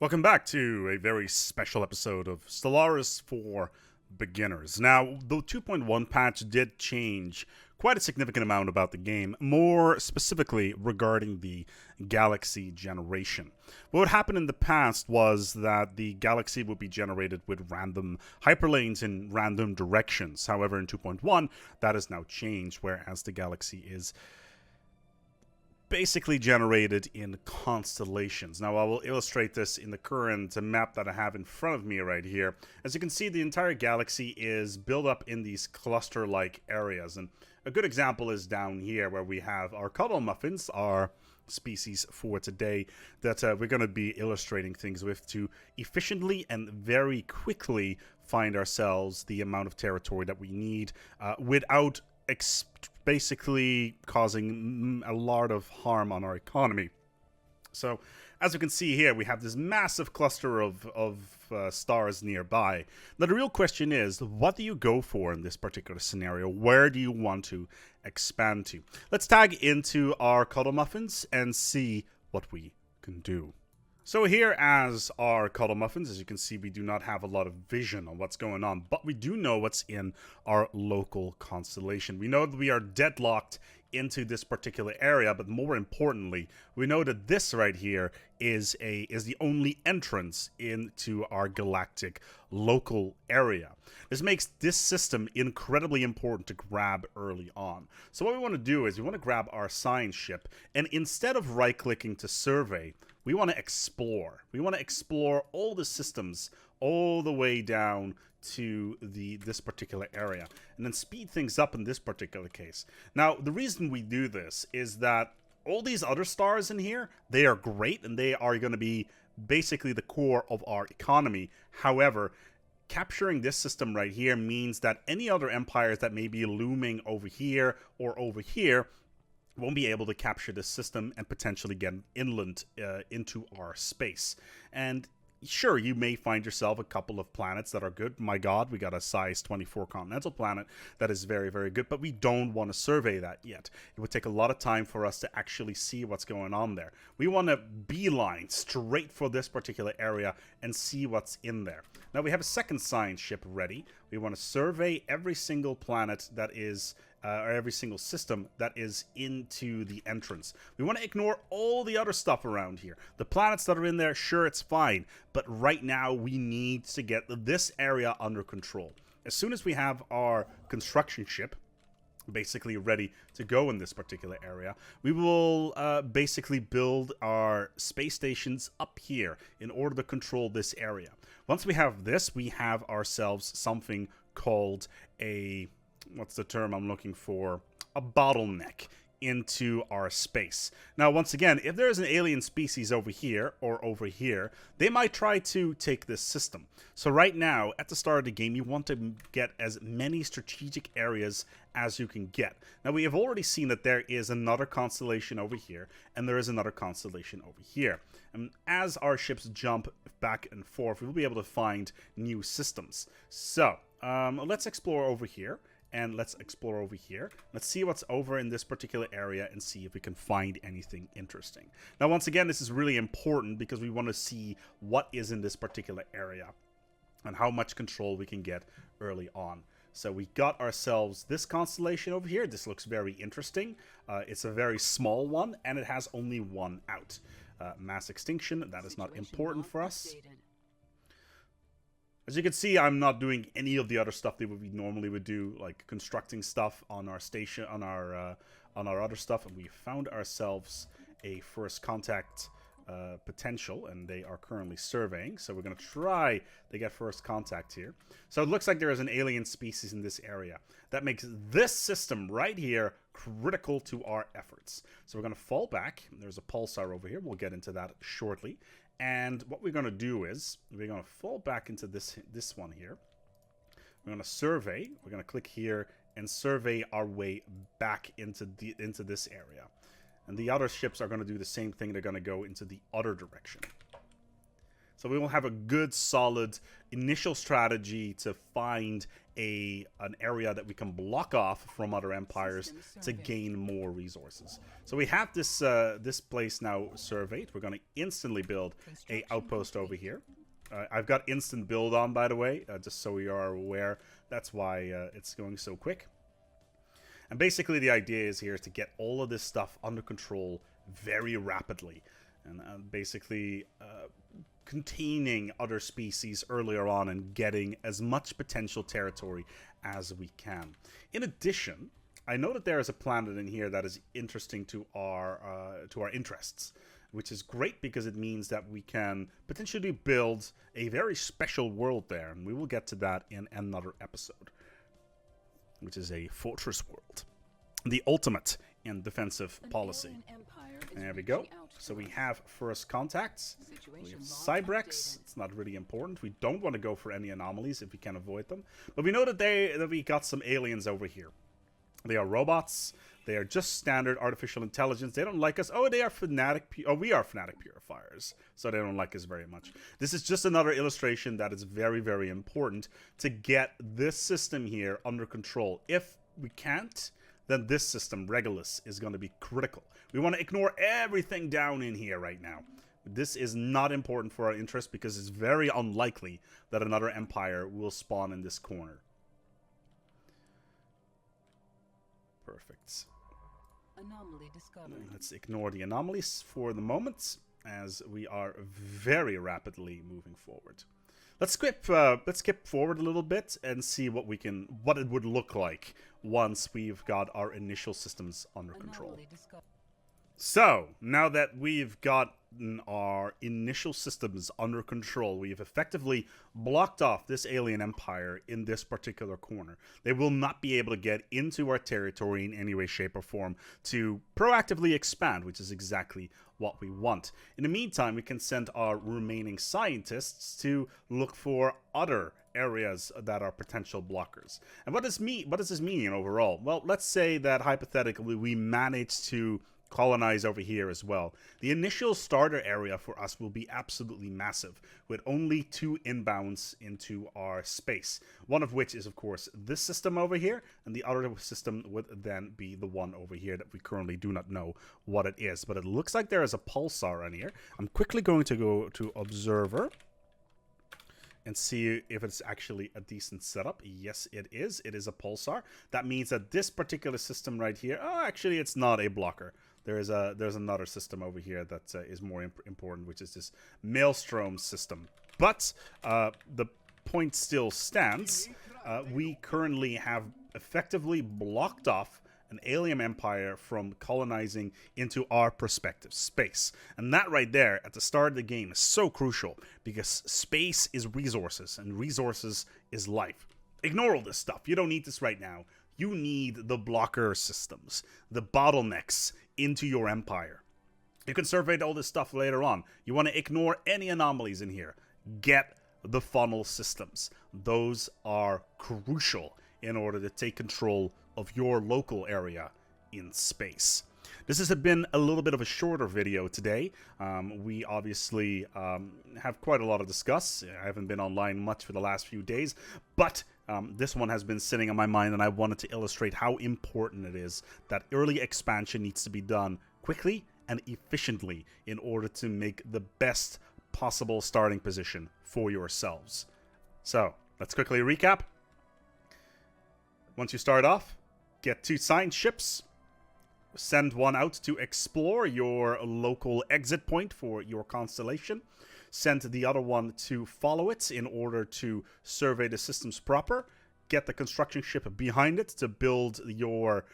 Welcome back to a very special episode of Stellaris for beginners. Now, the 2.1 patch did change quite a significant amount about the game, more specifically regarding the galaxy generation. What would happen in the past was that the galaxy would be generated with random hyperlanes in random directions. However, in 2.1, that has now changed, whereas the galaxy is basically generated in constellations. Now I will illustrate this in the current map that I have in front of me right here. As you can see, the entire galaxy is built up in these cluster-like areas, and a good example is down here where we have our cuddle muffins, our species for today, that we're going to be illustrating things with to efficiently and very quickly find ourselves the amount of territory that we need without basically causing a lot of harm on our economy. So, as you can see here, we have this massive cluster of stars nearby. Now, the real question is, what do you go for in this particular scenario? Where do you want to expand to? Let's tag into our cuddle muffins and see what we can do. So here as our cuddle muffins, as you can see, we do not have a lot of vision on what's going on, but we do know what's in our local constellation. We know that we are deadlocked into this particular area, but more importantly, we know that this right here is the only entrance into our galactic local area. This makes this system incredibly important to grab early on. So what we want to do is we want to grab our science ship, and instead of right-clicking to survey, we want to explore. We want to explore all the systems all the way down to this particular area, and then speed things up in this particular case. Now, the reason we do this is that all these other stars in here, they are great, and they are going to be basically the core of our economy. However, capturing this system right here means that any other empires that may be looming over here or over here won't be able to capture this system and potentially get inland into our space. And sure, you may find yourself a couple of planets that are good. My god, we got a size 24 continental planet that is very, very good, but we don't want to survey that yet. It would take a lot of time for us to actually see what's going on there. We want to beeline straight for this particular area and see what's in there. Now, we have a second science ship ready. We want to survey every single planet that is or every single system that is into the entrance. We want to ignore all the other stuff around here. The planets that are in there, sure, it's fine, but right now we need to get this area under control. As soon as we have our construction ship basically ready to go in this particular area, we will basically build our space stations up here in order to control this area. Once we have this, we have ourselves something called a, what's the term I'm looking for? A bottleneck into our space. Now, once again, if there is an alien species over here or over here, they might try to take this system. So right now, at the start of the game, you want to get as many strategic areas as you can get. Now, we have already seen that there is another constellation over here, and there is another constellation over here. And as our ships jump back and forth, we'll be able to find new systems. So, let's explore over here. And let's explore over here. Let's see what's over in this particular area and see if we can find anything interesting. Now, once again, this is really important because we want to see what is in this particular area and how much control we can get early on. So we got ourselves this constellation over here. This looks very interesting. It's a very small one, and it has only one out. Mass extinction, that is not important for us. As you can see, I'm not doing any of the other stuff that we normally would do, like constructing stuff on our station, on our other stuff. And we found ourselves a first contact potential, and they are currently surveying. So we're going to try to get first contact here. So it looks like there is an alien species in this area. That makes this system right here critical to our efforts. So we're going to fall back. There's a pulsar over here. We'll get into that shortly. And what we're going to do is we're going to fall back into this one here. We're going to survey. We're going to click here and survey our way back into this area. And the other ships are going to do the same thing. They're going to go into the other direction. So we will have a good, solid initial strategy to find an area that we can block off from other empires to gain more resources. So we have this this place now surveyed. We're going to instantly build a outpost over here. I've got instant build on, by the way, just so we are aware. That's why it's going so quick. And basically the idea is here to get all of this stuff under control very rapidly. And basically containing other species earlier on and getting as much potential territory as we can. In addition, I know that there is a planet in here that is interesting to our interests, which is great because it means that we can potentially build a very special world there, and we will get to that in another episode, which is a fortress world. The ultimate in defensive policy. There we go. So we have first contacts. We have Cybrex. It's not really important. We don't want to go for any anomalies if we can avoid them. But we know that we got some aliens over here. They are robots. They are just standard artificial intelligence. They don't like us. Oh, they are fanatic. Oh, we are fanatic purifiers. So they don't like us very much. This is just another illustration that is very, very important to get this system here under control. If we can't, then this system, Regulus, is going to be critical. We want to ignore everything down in here right now. This is not important for our interest because it's very unlikely that another empire will spawn in this corner. Perfect. Anomaly discovered. Let's ignore the anomalies for the moment, as we are very rapidly moving forward. Let's skip forward a little bit and see what it would look like once we've got our initial systems under control. So, now that we've gotten our initial systems under control, we've effectively blocked off this alien empire in this particular corner. They will not be able to get into our territory in any way, shape, or form to proactively expand, which is exactly what we want. In the meantime, we can send our remaining scientists to look for other areas that are potential blockers. And what does this mean overall? Well, let's say that hypothetically we manage to colonize over here as well. The initial starter area for us will be absolutely massive, with only 2 inbounds into our space. One of which is, of course, this system over here, and the other system would then be the one over here that we currently do not know what it is. But it looks like there is a pulsar in here. I'm quickly going to go to Observer and see if it's actually a decent setup. Yes, it is. It is a pulsar. That means that this particular system right here, oh, actually, it's not a blocker. There's another system over here that is more important, which is this Maelstrom system. But the point still stands. We currently have effectively blocked off an alien empire from colonizing into our prospective space. And that right there at the start of the game is so crucial, because space is resources and resources is life. Ignore all this stuff. You don't need this right now. You need the blocker systems, the bottlenecks into your empire. You can survey all this stuff later on. You want to ignore any anomalies in here. Get the funnel systems. Those are crucial in order to take control of your local area in space. This has been a little bit of a shorter video today. We obviously have quite a lot to discuss. I haven't been online much for the last few days, but this one has been sitting on my mind, and I wanted to illustrate how important it is that early expansion needs to be done quickly and efficiently in order to make the best possible starting position for yourselves. So, let's quickly recap. Once you start off, get 2 science ships. Send one out to explore your local exit point for your constellation. Send the other one to follow it in order to survey the systems proper. Get the construction ship behind it to build your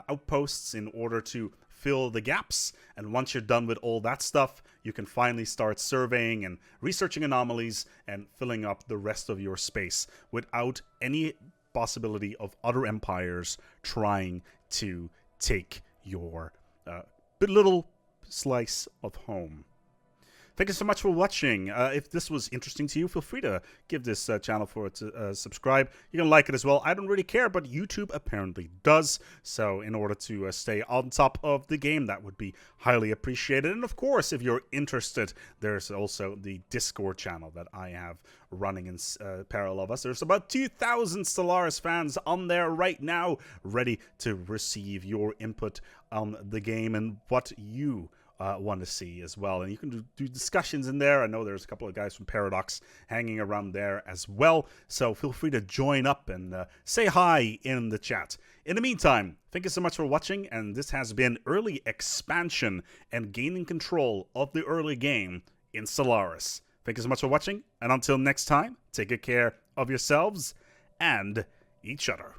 outposts in order to fill the gaps. And once you're done with all that stuff, you can finally start surveying and researching anomalies and filling up the rest of your space without any possibility of other empires trying to take your little slice of home. Thank you so much for watching. If this was interesting to you, feel free to give this channel for it to subscribe. You can like it as well. I don't really care, but YouTube apparently does. So in order to stay on top of the game, that would be highly appreciated. And of course, if you're interested, there's also the Discord channel that I have running in parallel of us. There's about 2,000 Stellaris fans on there right now, ready to receive your input on the game and what you want to see as well. And you can do discussions in there. I know there's a couple of guys from Paradox hanging around there as well, so feel free to join up and say hi in the chat. In the meantime, thank you so much for watching, and this has been early expansion and gaining control of the early game in Stellaris. Thank you so much for watching, and until next time, take good care of yourselves and each other.